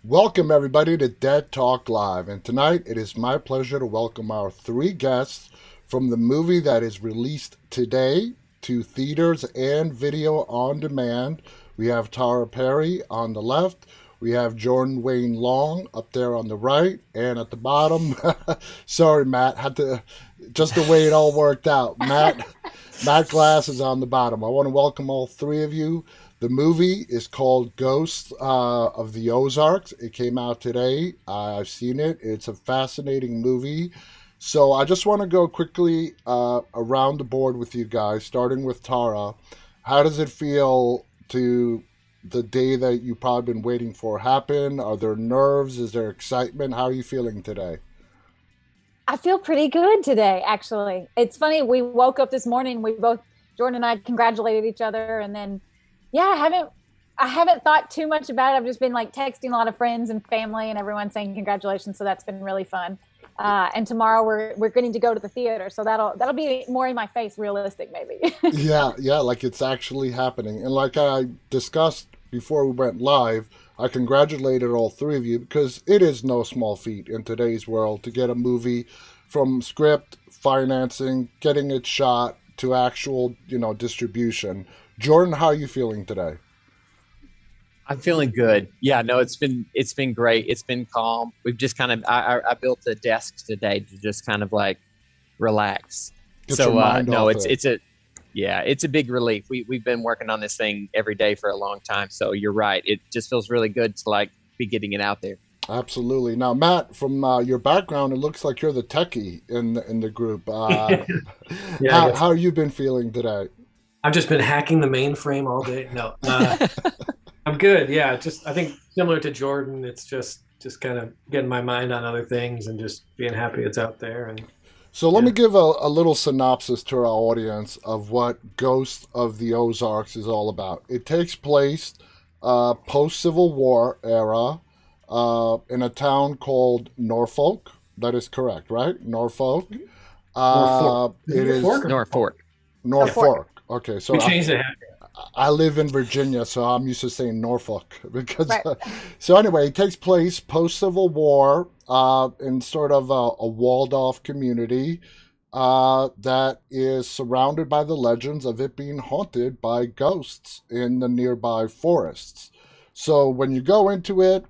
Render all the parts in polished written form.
Welcome, everybody, to Dead Talk Live. And tonight it is my pleasure to welcome our three guests from the movie that is released today to theaters and video on demand. We have Tara Perry on the left. We have Jordan Wayne Long up there on the right. And at the bottom, sorry, Matt, had to, just the way it all worked out. Matt Glass is on the bottom. I want to welcome all three of you. The movie is called Ghosts of the Ozarks. It came out today. I've seen it. It's a fascinating movie. So I just want to go quickly around the board with you guys, starting with Tara. How does it feel to the day that you've probably been waiting for happen? Are there nerves? Is there excitement? How are you feeling today? I feel pretty good today, actually. It's funny. We woke up this morning. Jordan and I congratulated each other, and then, yeah, I haven't thought too much about it. I've just been like texting a lot of friends and family, and everyone saying congratulations. So that's been really fun. And tomorrow we're getting to go to the theater, so that'll be more in my face, realistic, maybe. Yeah, like it's actually happening. And like I discussed before we went live, I congratulated all three of you because it is no small feat in today's world to get a movie from script, financing, getting it shot to actual, distribution. Jordan, how are you feeling today? I'm feeling good. Yeah, no, it's been great. It's been calm. We've just kind of I built a desk today to just kind of like relax. Get your mind No, off it's it. it's a yeah, it's a big relief. We've been working on this thing every day for a long time. So you're right. It just feels really good to like be getting it out there. Absolutely. Now, Matt, from your background, it looks like you're the techie in the group. Yeah, I guess How you been feeling today? I've just been hacking the mainframe all day. No, I'm good. Yeah, just I think similar to Jordan, it's just kind of getting my mind on other things and just being happy it's out there. And So let yeah, me give a little synopsis to our audience of what Ghost of the Ozarks is all about. It takes place post Civil War era in a town called Norfolk. That is correct, right? Norfolk. Norfolk. It is Norfolk or Norfolk. Norfolk. Norfolk. Okay, so we changed it. I live in Virginia, so I'm used to saying Norfolk because. Right. So anyway, it takes place post Civil War in sort of a walled off community that is surrounded by the legends of it being haunted by ghosts in the nearby forests. So when you go into it,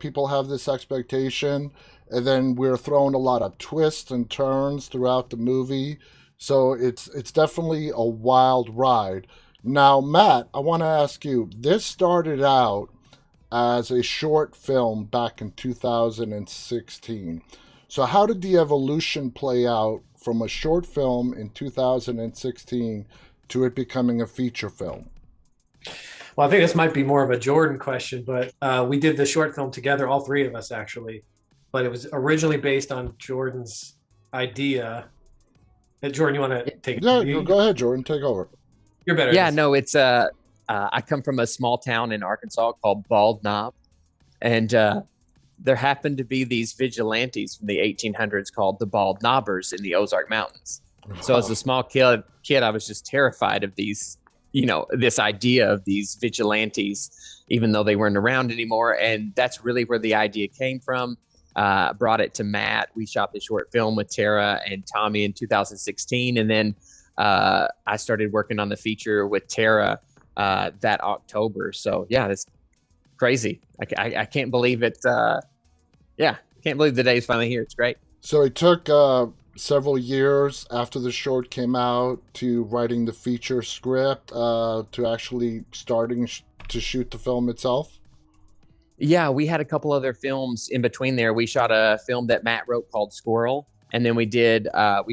people have this expectation, and then we're thrown a lot of twists and turns throughout the movie. So it's definitely a wild ride. Now, Matt, I want to ask you. This started out as a short film back in 2016. So, how did the evolution play out from a short film in 2016 to it becoming a feature film? Well, I think this might be more of a Jordan question, but we did the short film together, all three of us actually. But it was originally based on Jordan's idea. Jordan, you want to take Yeah, it? go ahead, Jordan. Take over. You're better. Yeah, no, it's I come from a small town in Arkansas called Bald Knob, and there happened to be these vigilantes from the 1800s called the Bald Knobbers in the Ozark Mountains. So as a small kid, I was just terrified of these, this idea of these vigilantes, even though they weren't around anymore. And that's really where the idea came from. Brought it to Matt. We shot the short film with Tara and Tommy in 2016, and then I started working on the feature with Tara that October. So yeah, that's crazy. I can't believe it. Yeah, can't believe the day is finally here. It's great. So it took several years after the short came out to writing the feature script to actually starting to shoot the film itself. Yeah, we had a couple other films in between there. We shot a film that Matt wrote called Squirrel. And then we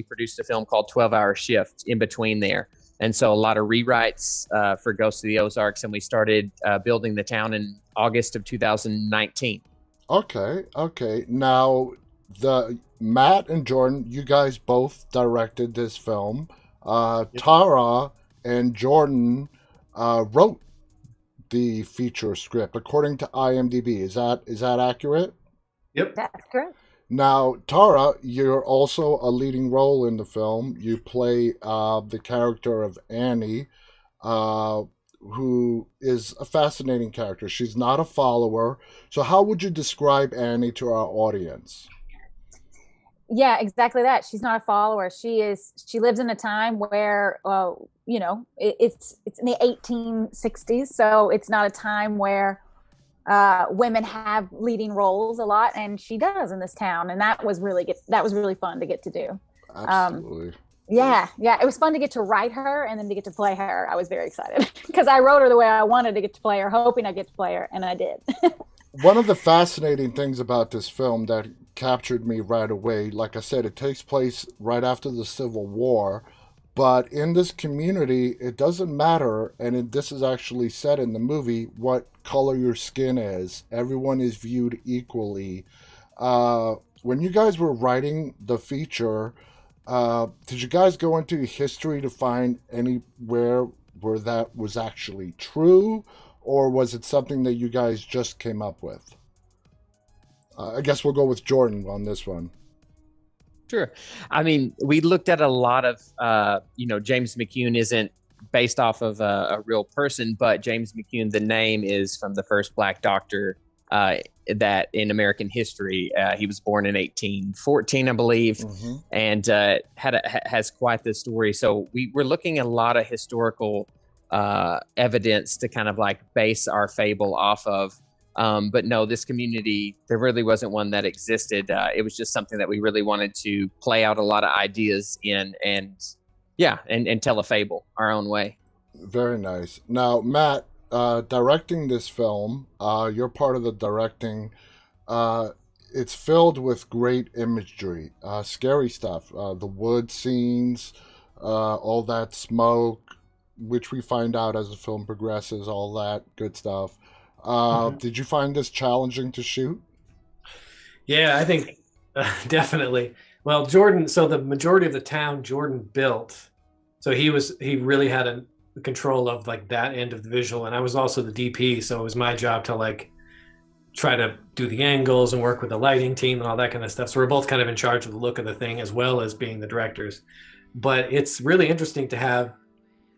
produced a film called 12-Hour Shift in between there. And so a lot of rewrites for Ghost of the Ozarks. And we started building the town in August of 2019. Okay. Now, the Matt and Jordan, you guys both directed this film. Tara and Jordan wrote the feature script according to IMDb. Is that accurate? Yep. That's correct. Now, Tara, you're also a leading role in the film. You play the character of Annie. who is a fascinating character. She's not a follower. So how would you describe Annie to our audience? Yeah, exactly that. She's not a follower. She lives in a time where it's in the 1860s, so it's not a time where women have leading roles a lot, and she does in this town, and that was really fun to get to do. Absolutely. Yeah, it was fun to get to write her and then to get to play her. I was very excited because I wrote her the way I wanted to get to play her, hoping I get to play her, and I did. One of the fascinating things about this film that captured me right away, like I said, it takes place right after the Civil War, but in this community, it doesn't matter, and this is actually said in the movie, what color your skin is. Everyone is viewed equally. When you guys were writing the feature, did you guys go into history to find anywhere where that was actually true? Or was it something that you guys just came up with? I guess we'll go with Jordan on this one. Sure. I mean, we looked at a lot of, James McCune isn't based off of a real person, but James McCune, the name is from the first Black doctor that in American history. He was born in 1814, I believe, Mm-hmm. and has quite the story. So we were looking at a lot of historical evidence to kind of like base our fable off of. But no, this community, there really wasn't one that existed. It was just something that we really wanted to play out a lot of ideas in and tell a fable our own way. Very nice. Now, Matt, directing this film, you're part of the directing. It's filled with great imagery, scary stuff, the wood scenes, all that smoke, which we find out as the film progresses, all that good stuff. Did you find this challenging to shoot? Yeah, I think definitely. Well, Jordan, so the majority of the town Jordan built, so he really had control of like that end of the visual, and I was also the DP, so it was my job to like try to do the angles and work with the lighting team and all that kind of stuff. So we're both kind of in charge of the look of the thing as well as being the directors. But it's really interesting to have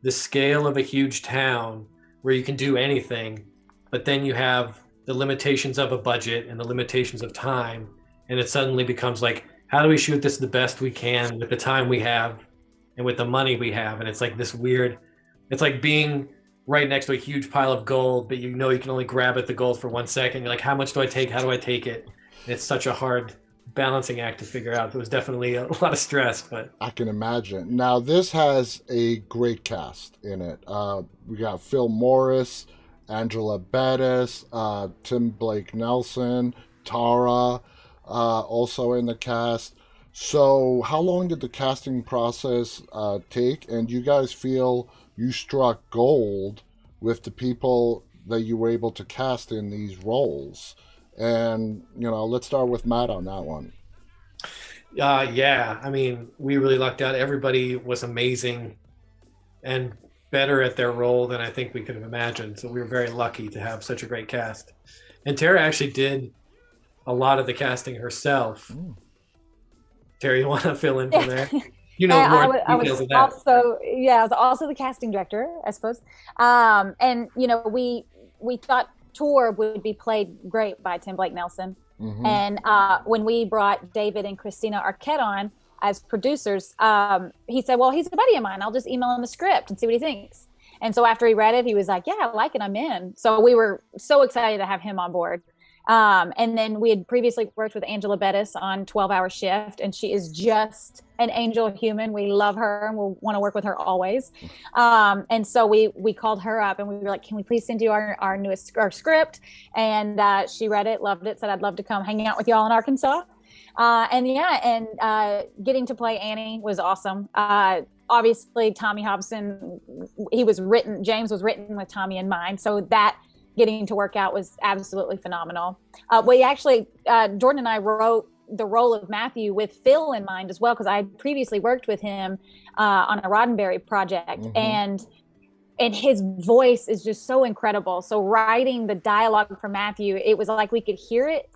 the scale of a huge town where you can do anything, but then you have the limitations of a budget and the limitations of time, and it suddenly becomes like, how do we shoot this the best we can with the time we have and with the money we have? And it's like this weird, it's like being right next to a huge pile of gold, but you know you can only grab at the gold for 1 second. You're like, how much do I take? How do I take it? And it's such a hard balancing act to figure out. There was definitely a lot of stress, but I can imagine. Now, this has a great cast in it. We got Phil Morris, Angela Bettis, Tim Blake Nelson, Tara, also in the cast. So, how long did the casting process take? And do you guys feel you struck gold with the people that you were able to cast in these roles? And, let's start with Matt on that one. yeah, I mean, we really lucked out. Everybody was amazing and better at their role than I think we could have imagined. So we were very lucky to have such a great cast. And Tara actually did a lot of the casting herself. Tara, you want to fill in from there? You know more details of that. I was also the casting director, I suppose. And we thought Tor would be played great by Tim Blake Nelson. Mm-hmm. And when we brought David and Christina Arquette on as producers, he said, well, he's a buddy of mine. I'll just email him the script and see what he thinks. And so after he read it, he was like, yeah, I like it. I'm in. So we were so excited to have him on board. And then we had previously worked with Angela Bettis on 12-Hour Shift, and she is just an angel human. We love her and we'll want to work with her always. And so we called her up and we were like, can we please send you our newest script? And she read it, loved it, said, I'd love to come hang out with y'all in Arkansas. Getting to play Annie was awesome. Obviously, Tommy Hobson, James was written with Tommy in mind. So that getting to work out was absolutely phenomenal. Jordan and I wrote the role of Matthew with Phil in mind as well, because I had previously worked with him on a Roddenberry project. Mm-hmm. And his voice is just so incredible. So writing the dialogue for Matthew, it was like we could hear it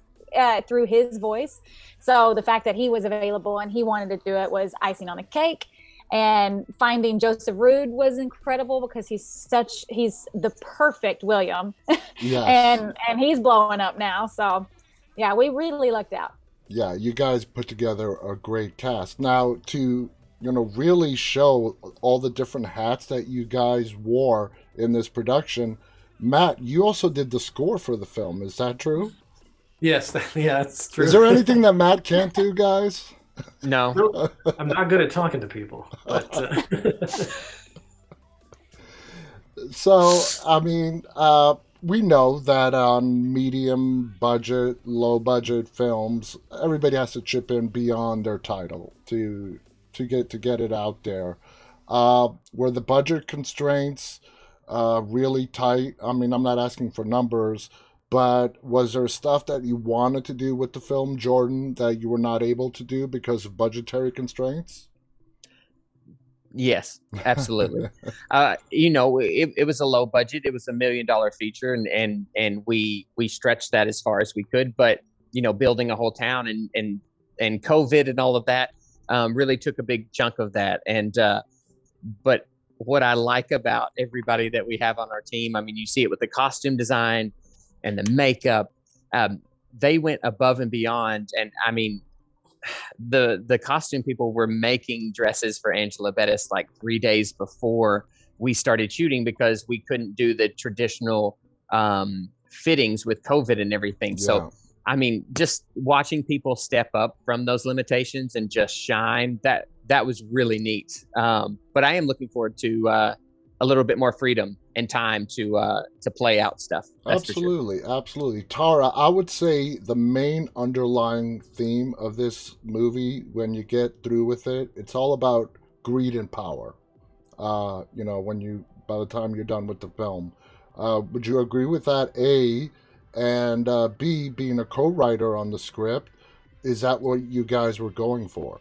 through his voice. So the fact that he was available and he wanted to do it was icing on the cake. And finding Joseph Rood was incredible because he's the perfect William. Yes. and he's blowing up now. So yeah, we really lucked out. Yeah, you guys put together a great cast. Now, to really show all the different hats that you guys wore in this production, Matt, you also did the score for the film. Is that true? Yes, yeah, that's true. Is there anything that Matt can't do, guys? No. No, I'm not good at talking to people, but So, I mean, we know that on medium budget, low budget films, everybody has to chip in beyond their title to get it out there. Were the budget constraints really tight? I mean, I'm not asking for numbers, but was there stuff that you wanted to do with the film, Jordan, that you were not able to do because of budgetary constraints? Yes, absolutely. It was a low budget. It was $1 million feature, and we stretched that as far as we could. But building a whole town and COVID and all of that really took a big chunk of that. And but what I like about everybody that we have on our team, I mean, you see it with the costume design and the makeup. They went above and beyond, and I mean, the costume people were making dresses for Angela Bettis like 3 days before we started shooting because we couldn't do the traditional fittings with COVID and everything. Yeah. So, I mean, just watching people step up from those limitations and just shine, that was really neat. But I am looking forward to a little bit more freedom and time to play out stuff. Absolutely, absolutely. Tara, I would say the main underlying theme of this movie, when you get through with it, it's all about greed and power. By the time you're done with the film, would you agree with that? A, and B, being a co-writer on the script, is that what you guys were going for?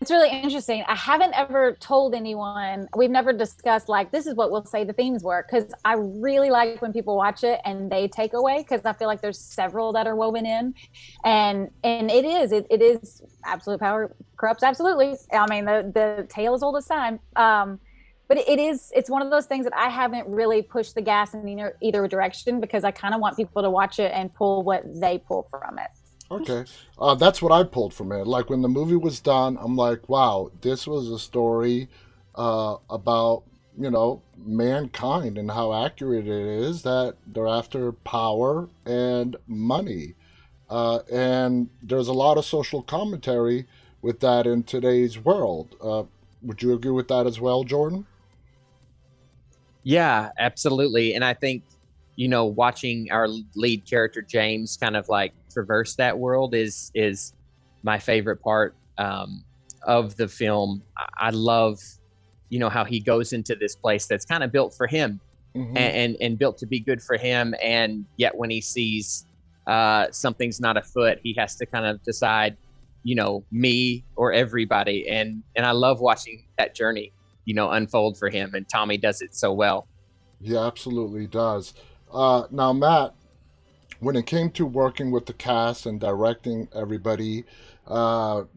It's really interesting. I haven't ever told anyone. We've never discussed like this is what we'll say the themes were, because I really like when people watch it and they take away, because I feel like there's several that are woven in, and it is absolute power corrupts absolutely. I mean the tale is old as time. But it's one of those things that I haven't really pushed the gas in either direction, because I kind of want people to watch it and pull what they pull from it. Okay. That's what I pulled from it. Like when the movie was done, I'm like, wow, this was a story about, mankind and how accurate it is that they're after power and money. And there's a lot of social commentary with that in today's world. Would you agree with that as well, Jordan? Yeah, absolutely. And I think, watching our lead character James kind of like traverse that world is my favorite part of the film. I love, how he goes into this place that's kind of built for him, Mm-hmm. and built to be good for him, and yet when he sees something's not afoot, he has to kind of decide, me or everybody, and I love watching that journey, unfold for him, and Tommy does it so well. He absolutely does. Now, Matt, when it came to working with the cast and directing everybody,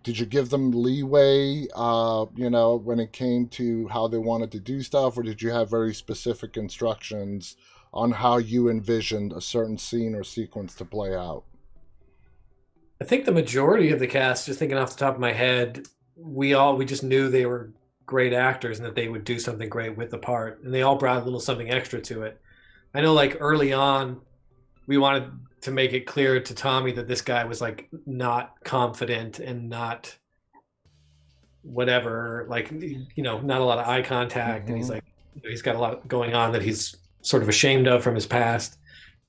did you give them leeway, when it came to how they wanted to do stuff, or did you have very specific instructions on how you envisioned a certain scene or sequence to play out? I think the majority of the cast, just thinking off the top of my head, we just knew they were great actors and that they would do something great with the part, and they all brought a little something extra to it. I know, like early on, we wanted to make it clear to Tommy that this guy was like not confident and not whatever, like, not a lot of eye contact. Mm-hmm. And he's like, he's got a lot going on that he's sort of ashamed of from his past.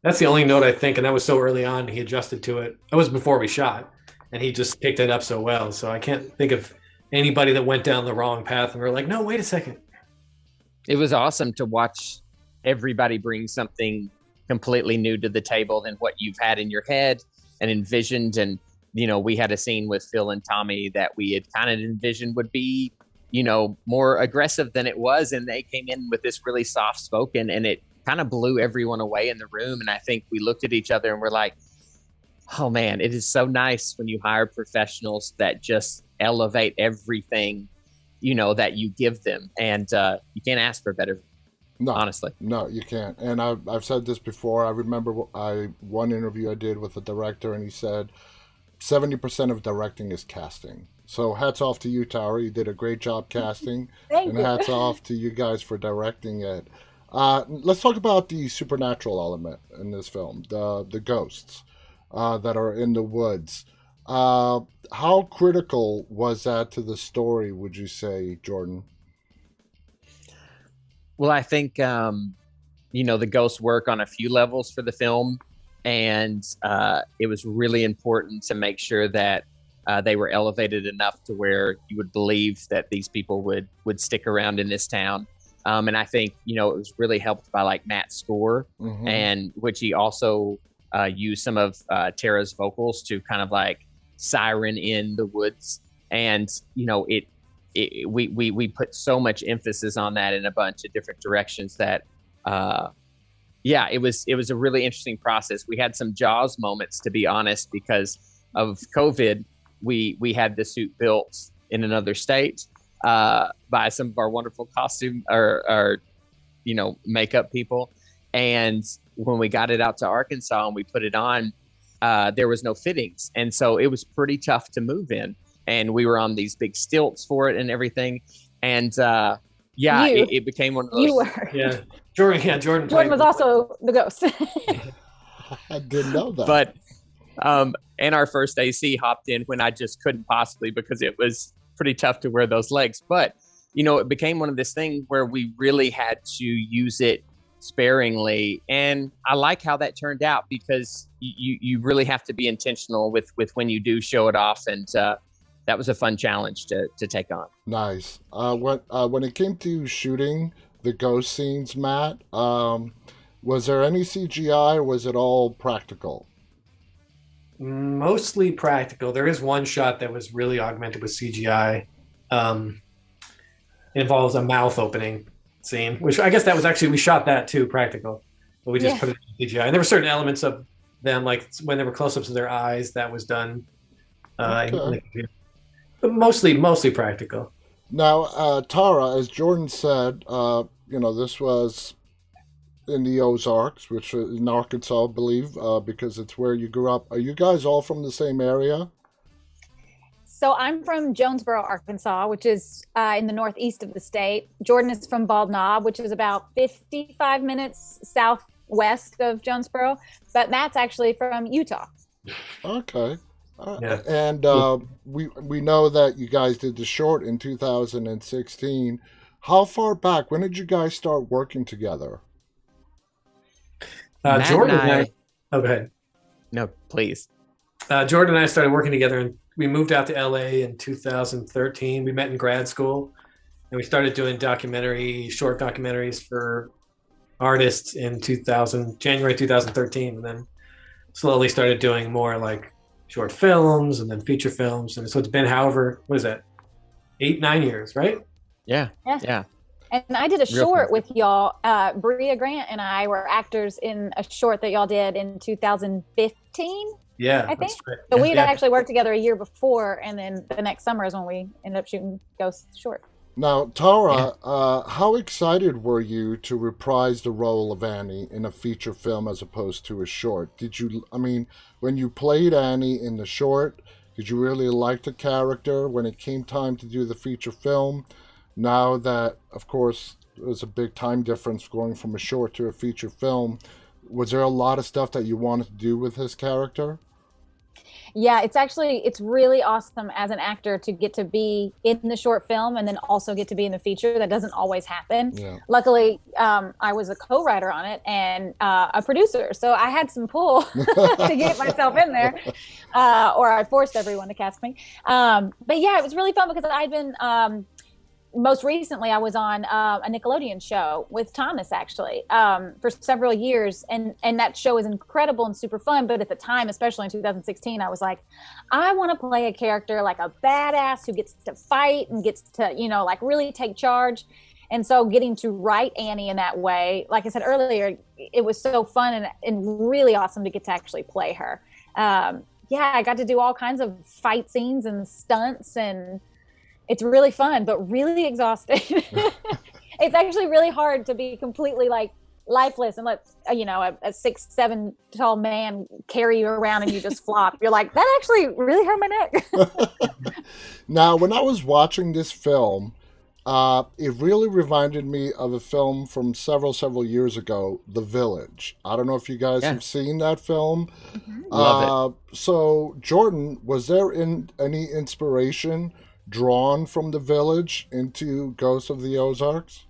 That's the only note I think. And that was so early on, he adjusted to it. That was before we shot, and he just picked it up so well. So I can't think of anybody that went down the wrong path and we're like, no, wait a second. It was awesome to watch everybody bring something completely new to the table than what you've had in your head and envisioned. And, we had a scene with Phil and Tommy that we had kind of envisioned would be, more aggressive than it was. And they came in with this really soft spoken, and it kind of blew everyone away in the room. And I think we looked at each other and we're like, oh man, it is so nice when you hire professionals that just elevate everything that you give them, and you can't ask for better. No, Honestly, no, you can't. And I've said this before. I remember one interview I did with a director, and he said 70% of directing is casting. So hats off to you, Tara. You did a great job casting, Thank and you. hats off to you guys for directing it. Let's talk about the supernatural element in this film, the ghosts that are in the woods. How critical was that to the story, would you say, Jordan? well, I think the ghosts work on a few levels for the film, and it was really important to make sure that they were elevated enough to where you would believe that these people would stick around in this town. And I think it was really helped by like Matt's score, Mm-hmm. and which he also used some of Tara's vocals to kind of like siren in the woods, and we put so much emphasis on that in a bunch of different directions that it was a really interesting process. We had some Jaws moments, to be honest, because of COVID. We had the suit built in another state by some of our wonderful costume or makeup people, and when we got it out to Arkansas and we put it on, there was no fittings, and so it was pretty tough to move in, and we were on these big stilts for it and everything, and it became one of those. You were. Yeah, Jordan. Yeah, Jordan was also the ghost. I didn't know that. But and our first AC hopped in when I just couldn't possibly, because it was pretty tough to wear those legs. But it became one of this thing where we really had to use it sparingly, and I like how that turned out, because you really have to be intentional with when you do show it off, and that was a fun challenge to take on. Nice. When it came to shooting the ghost scenes, Matt, was there any CGI, or was it all practical? Mostly practical. There is one shot that was really augmented with CGI. It involves a mouth opening scene, which I guess that was actually, we shot that too, practical, but we just put it in CGI. And there were certain elements of them, like when there were close-ups of their eyes, that was done. But mostly practical. Now, Tara, as Jordan said, this was in the Ozarks, which is in Arkansas, I believe, because it's where you grew up. Are you guys all from the same area? So I'm from Jonesboro, Arkansas, which is in the northeast of the state. Jordan is from Bald Knob, which is about 55 minutes southwest of Jonesboro. But Matt's actually from Utah. Okay. Yeah. And we know that you guys did the short in 2016. How far back? When did you guys start working together? Jordan and I. Oh, go ahead. No, please. Jordan and I started working together, and we moved out to LA in 2013. We met in grad school, and we started doing short documentaries for artists in January 2013, and then slowly started doing more like short films and then feature films. And so it's been, however, what is that, 8-9 years, right? Yeah. And I did a short with y'all. Bria Grant and I were actors in a short that y'all did in 2015. Yeah, I think. That's right. So we had actually worked together a year before, and then the next summer is when we ended up shooting Ghost short. Now, Tara, how excited were you to reprise the role of Annie in a feature film as opposed to a short? When you played Annie in the short, did you really like the character when it came time to do the feature film? Now that, of course, there's a big time difference going from a short to a feature film, was there a lot of stuff that you wanted to do with his character? Yeah, it's really awesome as an actor to get to be in the short film and then also get to be in the feature. That doesn't always happen. Yeah. Luckily, I was a co-writer on it and a producer, so I had some pull to get myself in there, or I forced everyone to cast me. But yeah, it was really fun because I'd been most recently I was on a Nickelodeon show with Thomas, actually, for several years. And that show is incredible and super fun. But at the time, especially in 2016, I was like, I want to play a character like a badass who gets to fight and gets to, like really take charge. And so getting to write Annie in that way, like I said earlier, it was so fun and really awesome to get to actually play her. I got to do all kinds of fight scenes and stunts, and it's really fun, but really exhausting. It's actually really hard to be completely like lifeless and let a 6'7" tall man carry you around and you just flop. You're like, that actually really hurt my neck. Now, when I was watching this film, it really reminded me of a film from several years ago, The Village. I don't know if you guys Yeah. have seen that film. Love So, Jordan, was there any inspiration drawn from The Village into Ghosts of the Ozarks?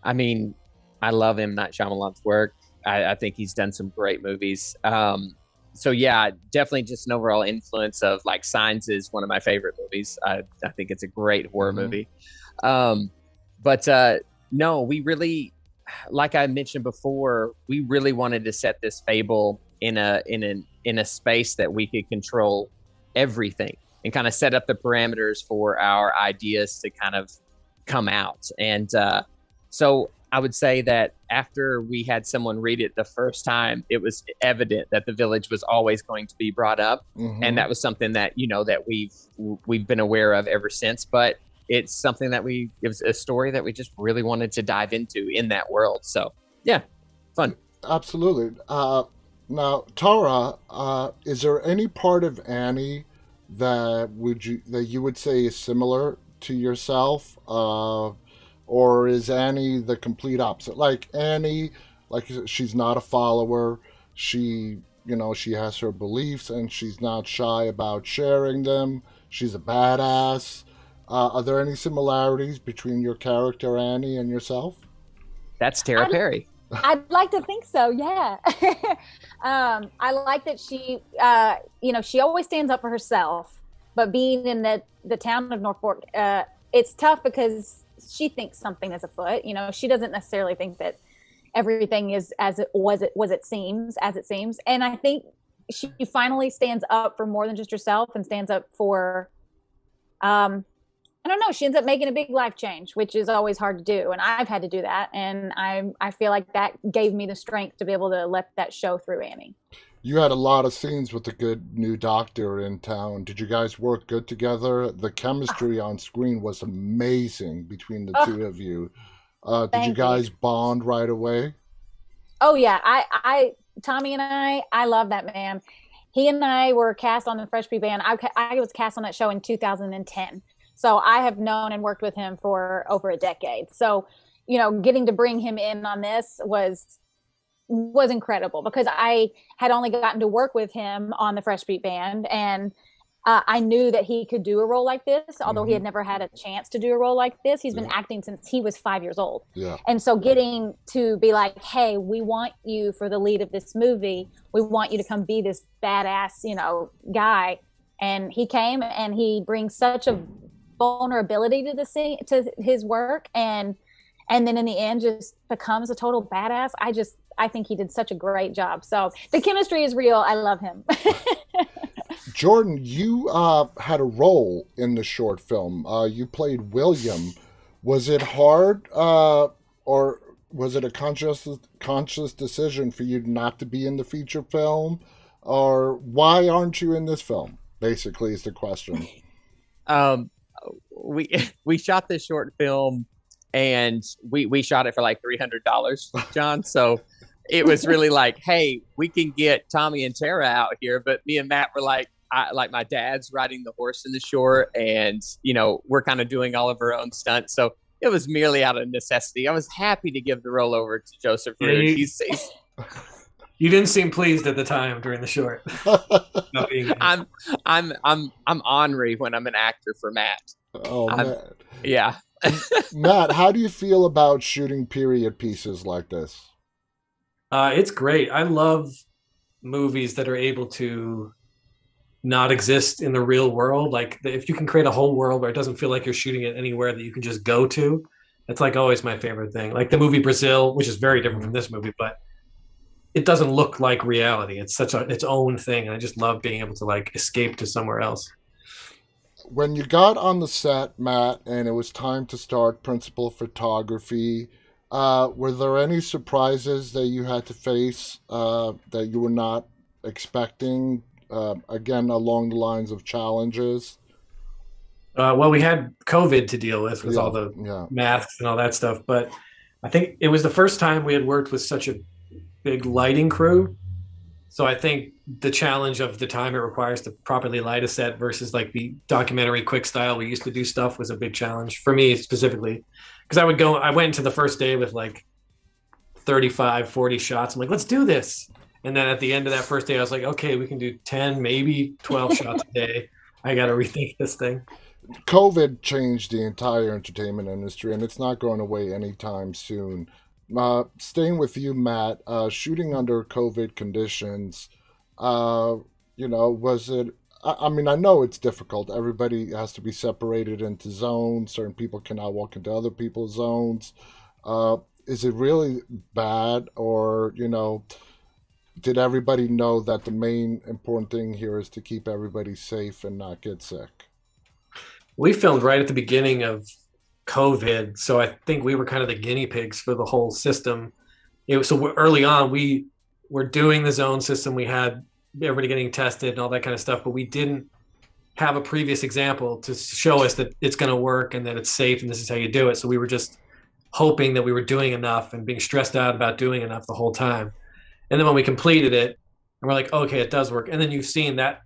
I mean, I love M. Night Shyamalan's work. I think he's done some great movies. So yeah, definitely just an overall influence of like Signs is one of my favorite movies. I think it's a great horror movie. But no, we really, like I mentioned before, we really wanted to set this fable in a space that we could control everything and kind of set up the parameters for our ideas to kind of come out. And so I would say that after we had someone read it the first time, it was evident that the village was always going to be brought up, and that was something that that we've been aware of ever since. But it's something that it was a story that we just really wanted to dive into in that world. So yeah, fun. Absolutely. Now, Tara, is there any part of Annie that you would say is similar to yourself? Or is Annie the complete opposite? Like Annie, like she's not a follower. She has her beliefs and she's not shy about sharing them. She's a badass. Are there any similarities between your character Annie and yourself? That's Tara Perry. I'd like to think so. Yeah. I like that she, she always stands up for herself, but being in the town of Norfolk, it's tough because she thinks something is afoot. She doesn't necessarily think that everything is as it seems. And I think she finally stands up for more than just herself and stands up for, I don't know. She ends up making a big life change, which is always hard to do. And I've had to do that. And I feel like that gave me the strength to be able to let that show through Annie. You had a lot of scenes with the good new doctor in town. Did you guys work good together? The chemistry on screen was amazing between the two of you. Did you guys bond right away? Oh yeah. Tommy and I love that man. He and I were cast on the Fresh Pea Band. I was cast on that show in 2010. So I have known and worked with him for over a decade. So, getting to bring him in on this was incredible because I had only gotten to work with him on the Fresh Beat Band, and I knew that he could do a role like this, although he had never had a chance to do a role like this. He's been acting since he was 5 years old. Yeah. And so getting to be like, hey, we want you for the lead of this movie. We want you to come be this badass, guy. And he came and he brings such a vulnerability to his work, and then in the end just becomes a total badass. I think he did such a great job. So the chemistry is real. I love him. Jordan, you had a role in the short film. You played William. Was it hard, or was it a conscious decision for you not to be in the feature film, or why aren't you in this film? Basically, is the question. We shot this short film and we shot it for like $300, John. So it was really like, hey, we can get Tommy and Tara out here, but me and Matt were like, my dad's riding the horse in the short, and we're kind of doing all of our own stunts. So it was merely out of necessity. I was happy to give the role over to Joseph Root. He's You didn't seem pleased at the time during the short. I'm ornery when I'm an actor for Matt. Oh, Matt. Yeah. Matt, how do you feel about shooting period pieces like this? It's great. I love movies that are able to not exist in the real world. Like if you can create a whole world where it doesn't feel like you're shooting it anywhere that you can just go to, it's like always my favorite thing. Like the movie Brazil, which is very different from this movie, but it doesn't look like reality. It's its own thing. And I just love being able to like escape to somewhere else. When you got on the set, Matt, and it was time to start principal photography, were there any surprises that you had to face that you were not expecting? Again, along the lines of challenges? Well, we had COVID to deal with Yeah, all the yeah. masks and all that stuff, but I think it was the first time we had worked with such a big lighting crew. So I think the challenge of the time it requires to properly light a set versus like the documentary quick style we used to do stuff was a big challenge for me specifically. Because I went into the first day with like 35, 40 shots. I'm like, let's do this. And then at the end of that first day, I was like, okay, we can do 10, maybe 12 shots a day. I got to rethink this thing. COVID changed the entire entertainment industry, and it's not going away anytime soon. Staying with you, Matt, shooting under COVID conditions, uh, was it? I mean, I know it's difficult. Everybody has to be separated into zones. Certain people cannot walk into other people's zones. Uh, is it really bad, or did everybody know that the main important thing here is to keep everybody safe and not get sick? We filmed right at the beginning of COVID. So I think we were kind of the guinea pigs for the whole system. So early on, we were doing the zone system. We had everybody getting tested and all that kind of stuff, but we didn't have a previous example to show us that it's going to work and that it's safe and this is how you do it. So we were just hoping that we were doing enough and being stressed out about doing enough the whole time. And then when we completed it, and we're like, okay, it does work. And then you've seen that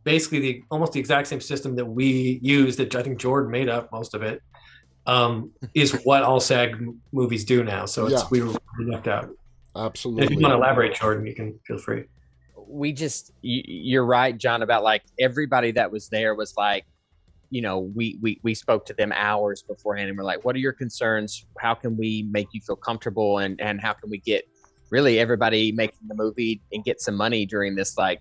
basically almost the exact same system that we used that I think Jordan made up most of it, is what all SAG movies do now. So Yeah, we were left out. And if you absolutely. want to elaborate, Jordan, you can feel free. You're right, John, about like everybody that was there was like, we spoke to them hours beforehand and we're like, what are your concerns? How can we make you feel comfortable? And how can we get really everybody making the movie and get some money during this, like,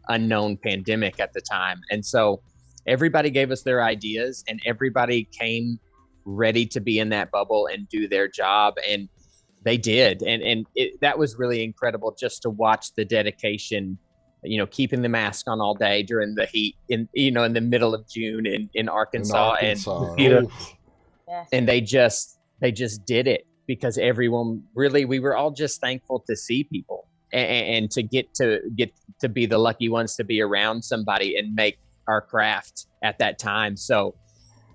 unknown pandemic at the time? And so everybody gave us their ideas and everybody came ready to be in that bubble and do their job. And they did. That was really incredible just to watch the dedication, keeping the mask on all day during the heat in the middle of June in In Arkansas. Arkansas. Peter. Oof. Yes. And they just did it because everyone really, we were all just thankful to see people and to get to be the lucky ones to be around somebody and make our craft at that time. So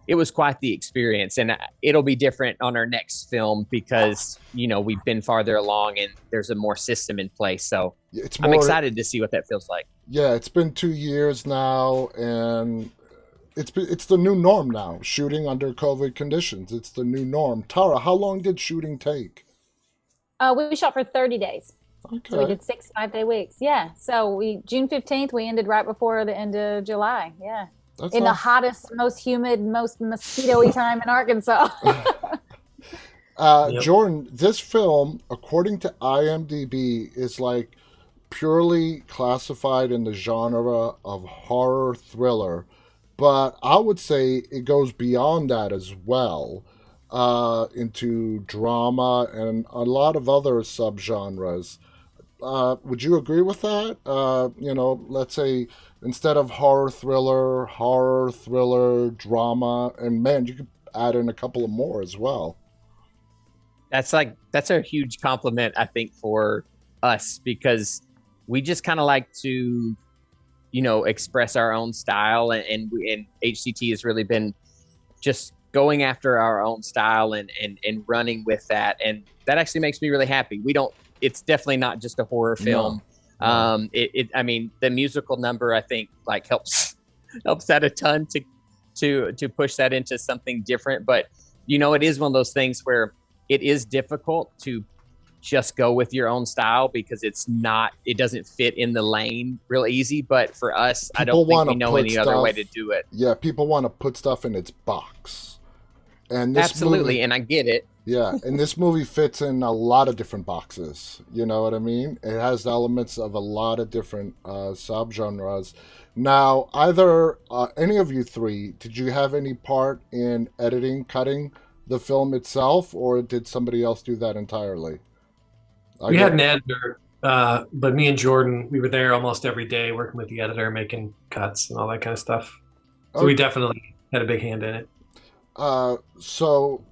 it was quite the experience, and it'll be different on our next film because we've been farther along and there's a more system in place. So It's I'm more, excited to see what that feels like. yeah, it's been 2 years now, and it's the new norm now. Shooting under COVID conditions, it's the new norm. Tara, how long did shooting take? We shot for 30 days. So we Okay, did 6 5-day weeks. Yeah. So June 15th, we ended right before the end of July. Yeah. that's In the not. hottest, most humid, most mosquito-y time in Arkansas. Yep. Jordan, this film, according to IMDb, is like purely classified in the genre of horror thriller, but I would say it goes beyond that as well, into drama and a lot of other subgenres. Would you agree with that? Let's say instead of horror thriller, drama, and man, you could add in a couple of more as well. That's a huge compliment, I think, for us because we just kind of like to, express our own style, and HCT has really been just going after our own style and running with that, and that actually makes me really happy. We don't. It's definitely not just a horror film. No. I mean, the musical number I think like helps that a ton to push that into something different. But it is one of those things where it is difficult to just go with your own style because it doesn't fit in the lane real easy. But for us, I People don't think want we to know put any other way to stuff. do it. Yeah, people want to put stuff in its box, and this Absolutely, movie. and I get it. Yeah, and this movie fits in a lot of different boxes. You know what I mean? It has elements of a lot of different subgenres. Now, either any of you three, did you have any part in editing, cutting the film itself, or did somebody else do that entirely? I We had get. an editor, but me and Jordan, we were there almost every day working with the editor, making cuts and all that kind of stuff. So we Okay. definitely had a big hand in it. So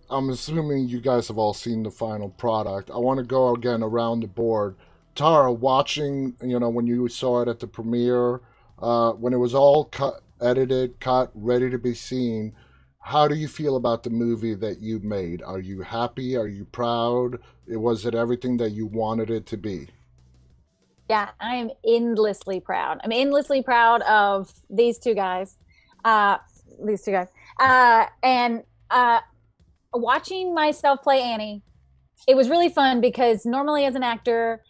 I'm assuming you guys have all seen the final product. I want to go again around the board. Tara, watching, when you saw it at the premiere, when it was all cut edited, cut, ready to be seen. How do you feel about the movie that you made? Are you happy? Are you proud? Was it everything that you wanted it to be? Yeah, I am endlessly proud. I'm endlessly proud of these two guys. Uh, these two guys. And watching myself play Annie, it was really fun because normally as an actor,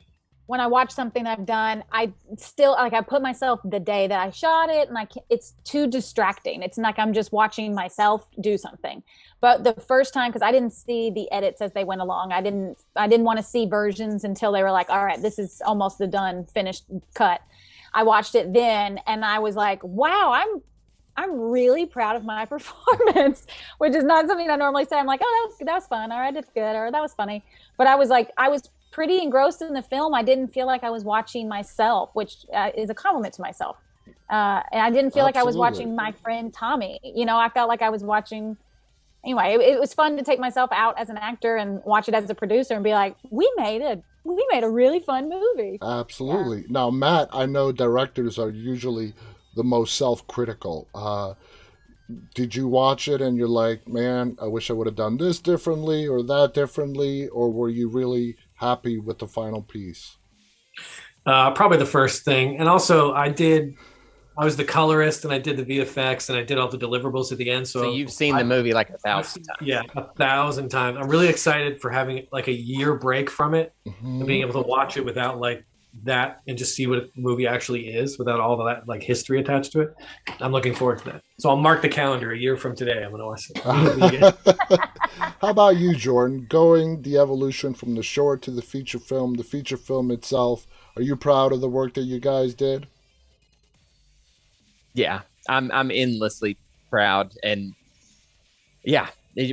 when I watch something that I've done, I still like I put myself the day that I shot it, and it's too distracting. It's like I'm just watching myself do something. But the first time, because I didn't see the edits as they went along, I didn't want to see versions until they were like, all right, this is almost the done finished cut. I watched it then, and I was like, wow, I'm really proud of my performance, which is not something I normally say. I'm like, oh, that was fun, or I did good, or that was funny. But I was like, I was pretty engrossed in the film. I didn't feel like I was watching myself, which is a compliment to myself. And I didn't feel like I was watching my friend Tommy. I felt like I was watching. Anyway, it was fun to take myself out as an actor and watch it as a producer and be like, we made a really fun movie. Absolutely. Yeah. Now, Matt, I know directors are usually the most self-critical. Did you watch it and you're like, man, I wish I would have done this differently or that differently, or were you really happy with the final piece? Probably the first thing. And also I was the colorist and I did the VFX and I did all the deliverables at the end. So you've seen the movie like 1,000 times. Yeah, 1,000 times. I'm really excited for having like a year break from it and being able to watch it without like that and just see what the movie actually is without all of that like history attached to it. I'm looking forward to that. So I'll mark the calendar a year from today. I'm going to watch it. How about you, Jordan? Going the evolution from the short to the feature film itself. Are you proud of the work that you guys did? Yeah, I'm endlessly proud, and yeah,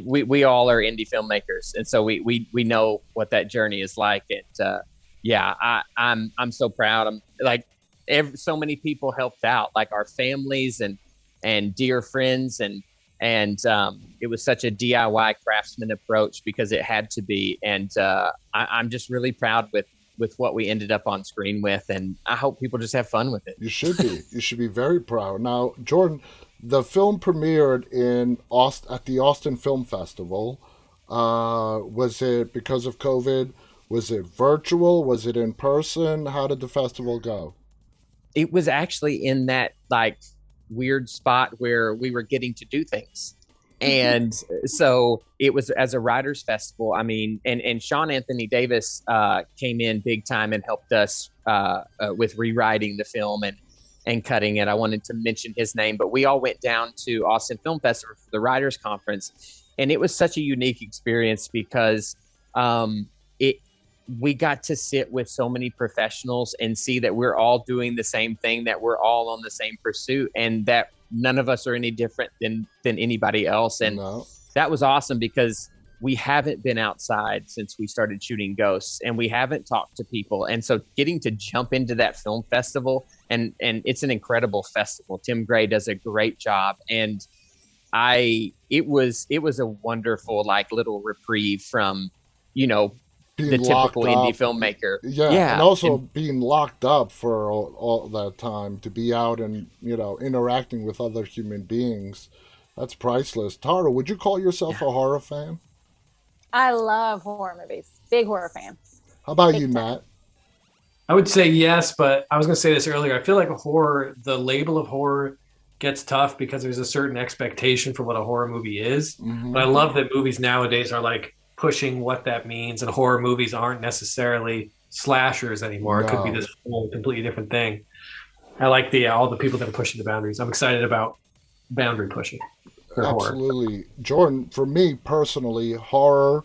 we all are indie filmmakers, and so we know what that journey is like. And yeah, I'm so proud. I'm like so many people helped out, like our families and dear friends, and it was such a DIY craftsman approach because it had to be. And I'm just really proud with what we ended up on screen with, and I hope people just have fun with it. You should be. You should be very proud. Now, Jordan, the film premiered at the Austin Film Festival. Was it because of COVID? Was it virtual? Was it in person? How did the festival go? It was actually in that like weird spot where we were getting to do things. And so it was as a writers festival. I mean, and Sean Anthony Davis came in big time and helped us with rewriting the film and cutting it. I wanted to mention his name, but we all went down to Austin Film Festival for the writers conference. And it was such a unique experience because we got to sit with so many professionals and see that we're all doing the same thing, that we're all on the same pursuit, and that none of us are any different than anybody else. And that was awesome because we haven't been outside since we started shooting Ghosts, and we haven't talked to people. And so getting to jump into that film festival, and it's an incredible festival. Tim Gray does a great job. And it was a wonderful like little reprieve from, being the typical indie filmmaker. Yeah. And also being locked up for all that time, to be out and, interacting with other human beings. That's priceless. Tara, would you call yourself a horror fan? I love horror movies. Big horror fan. How about you, Matt? I would say yes, but I was going to say this earlier. I feel like the label of horror gets tough because there's a certain expectation for what a horror movie is. Mm-hmm. But I love that movies nowadays are like pushing what that means, and horror movies aren't necessarily slashers anymore. No. It could be this whole completely different thing. I like all the people that are pushing the boundaries. I'm excited about boundary pushing for Absolutely. Horror. Jordan, for me personally, horror,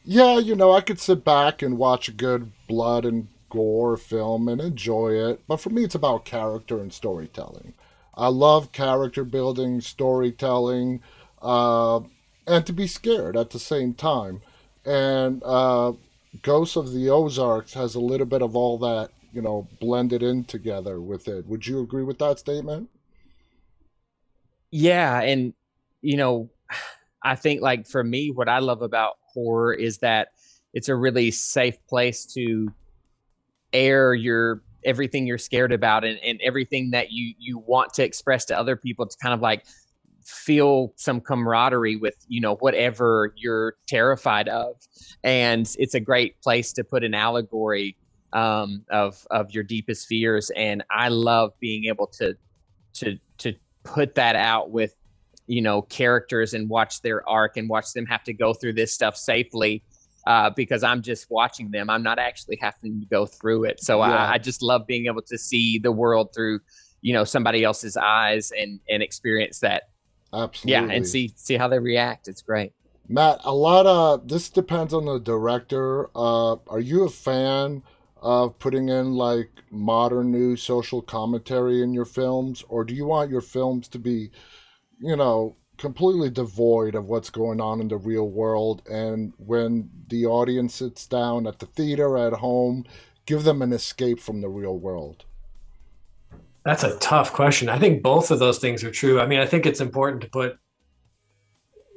I could sit back and watch a good blood and gore film and enjoy it. But for me, it's about character and storytelling. I love character building, storytelling, and to be scared at the same time. And Ghosts of the Ozarks has a little bit of all that, blended in together with it. Would you agree with that statement? Yeah. And, I think like for me, what I love about horror is that it's a really safe place to air your everything you're scared about, and everything that you want to express to other people, to kind of like feel some camaraderie with, whatever you're terrified of. And it's a great place to put an allegory of your deepest fears. And I love being able to put that out with, characters, and watch their arc and watch them have to go through this stuff safely, because I'm just watching them. I'm not actually having to go through it. So I just love being able to see the world through, somebody else's eyes, and experience that. Absolutely. Yeah, and see how they react. It's great. Matt, a lot of this depends on the director. Are you a fan of putting in like modern new social commentary in your films, or do you want your films to be, completely devoid of what's going on in the real world? And when the audience sits down at the theater, at home, give them an escape from the real world? That's a tough question. I think both of those things are true. I mean, I think it's important to put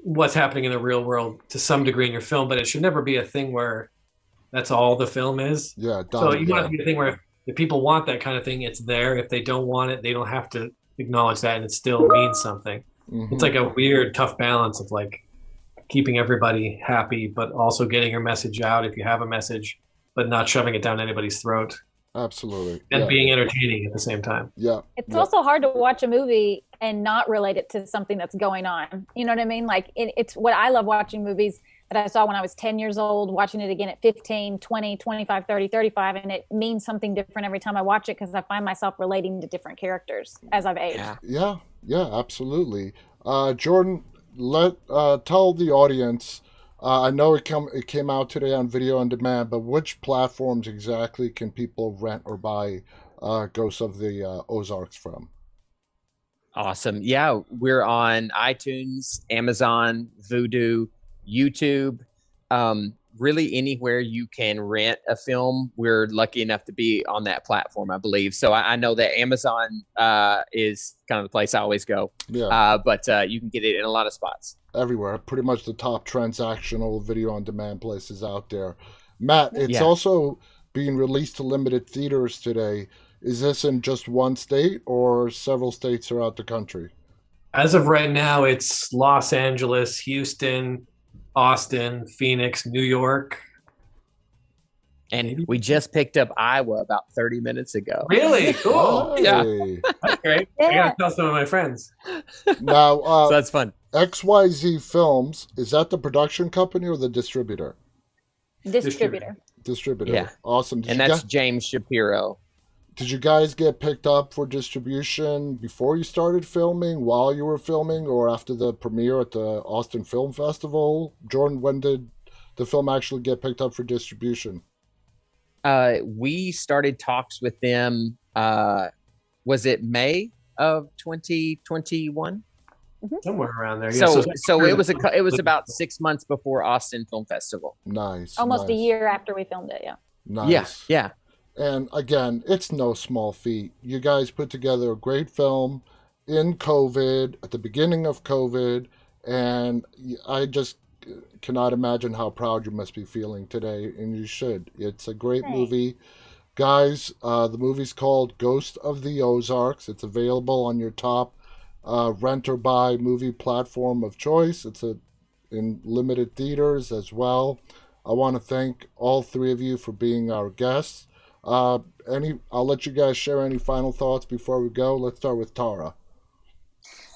what's happening in the real world to some degree in your film, but it should never be a thing where that's all the film is. Yeah. So you want it to be a thing where if people want that kind of thing, it's there. If they don't want it, they don't have to acknowledge that, and it still means something. Mm-hmm. It's like a weird, tough balance of like keeping everybody happy, but also getting your message out if you have a message, but not shoving it down anybody's throat. Absolutely. And being entertaining at the same time. Yeah. It's also hard to watch a movie and not relate it to something that's going on. You know what I mean? Like it's what I love watching movies that I saw when I was 10 years old, watching it again at 15, 20, 25, 30, 35. And it means something different every time I watch it, because I find myself relating to different characters as I've aged. Yeah, absolutely. Jordan, tell the audience, I know it came out today on video on demand, but which platforms exactly can people rent or buy Ghosts of the Ozarks from? Awesome. Yeah, we're on iTunes, Amazon, Vudu, YouTube, really anywhere you can rent a film. We're lucky enough to be on that platform, I believe. So I know that Amazon is kind of the place I always go. Yeah. But you can get it in a lot of spots. Everywhere. Pretty much the top transactional video on demand places out there. Matt, it's also being released to limited theaters today. Is this in just one state or several states throughout the country? As of right now, it's Los Angeles, Houston, Austin, Phoenix, New York. And we just picked up Iowa about 30 minutes ago. Really? Cool. Hey. Yeah. That's great. Yeah. I got to tell some of my friends. Now, So that's fun. XYZ Films, is that the production company or the distributor? Distributor. Distributor. Yeah. Awesome. And that's James Shapiro. Did you guys get picked up for distribution before you started filming, while you were filming, or after the premiere at the Austin Film Festival? Jordan, when did the film actually get picked up for distribution? We started talks with them, was it May of 2021? Somewhere around there. So it was about 6 months before Austin Film Festival. Nice. Almost nice. a year after we filmed it. Yeah. Nice. Yeah. And again, it's no small feat. You guys put together a great film in COVID, at the beginning of COVID, and I just cannot imagine how proud you must be feeling today, and you should. It's a great movie. Guys, the movie's called Ghost of the Ozarks. It's available on your top rent or buy movie platform of choice. It's in limited theaters as well. I want to thank all three of you for being our guests. I'll let you guys share any final thoughts before we go. Let's start with Tara.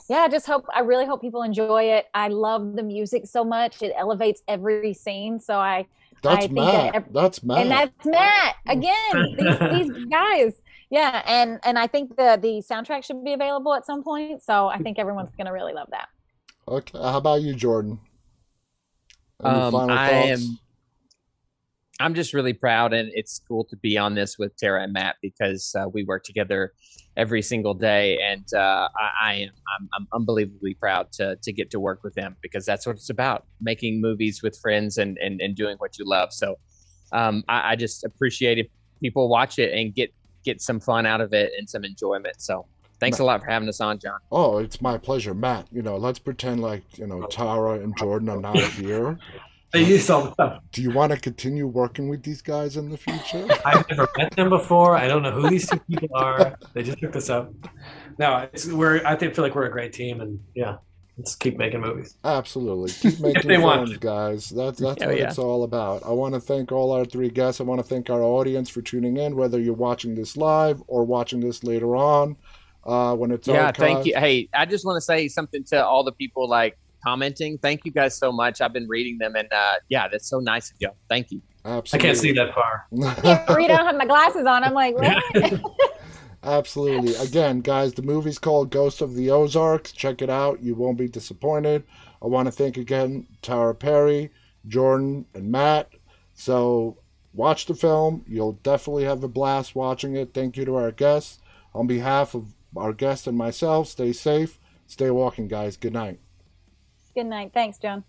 Yeah, I really hope people enjoy it. I love the music so much. It elevates every scene. So That's think Matt. That's Matt. And that's Matt. Again, these guys. Yeah, and I think the soundtrack should be available at some point. So I think everyone's going to really love that. Okay. How about you, Jordan? Any final thoughts? I'm just really proud, and it's cool to be on this with Tara and Matt, because we work together every single day, and I'm unbelievably proud to get to work with them, because that's what it's about: making movies with friends and doing what you love. So I just appreciate if people watch it and get some fun out of it and some enjoyment. So thanks a lot for having us on, John. Oh, it's my pleasure, Matt. Let's pretend like Tara and Jordan are not here. I use all the stuff. Do you want to continue working with these guys in the future? I've never met them before. I don't know who these two people are. They just took this up. No, I feel like we're a great team, and yeah, let's keep making movies. Absolutely. Keep making they want films, guys. That's what yeah. it's all about. I want to thank all our three guests. I want to thank our audience for tuning in, whether you're watching this live or watching this later on when it's archived. Thank you. Hey, I just want to say something to all the people like commenting. Thank you guys so much. I've been reading them, and that's so nice of you. Thank you. Absolutely. I can't see that far. I can't read. I don't have my glasses on. I'm like, what? Absolutely. Again, guys, the movie's called Ghost of the Ozarks. Check it out. You won't be disappointed. I want to thank again Tara Perry, Jordan, and Matt. So watch the film. You'll definitely have a blast watching it. Thank you to our guests. On behalf of our guests and myself, stay safe. Stay walking, guys. Good night. Good night. Thanks, John.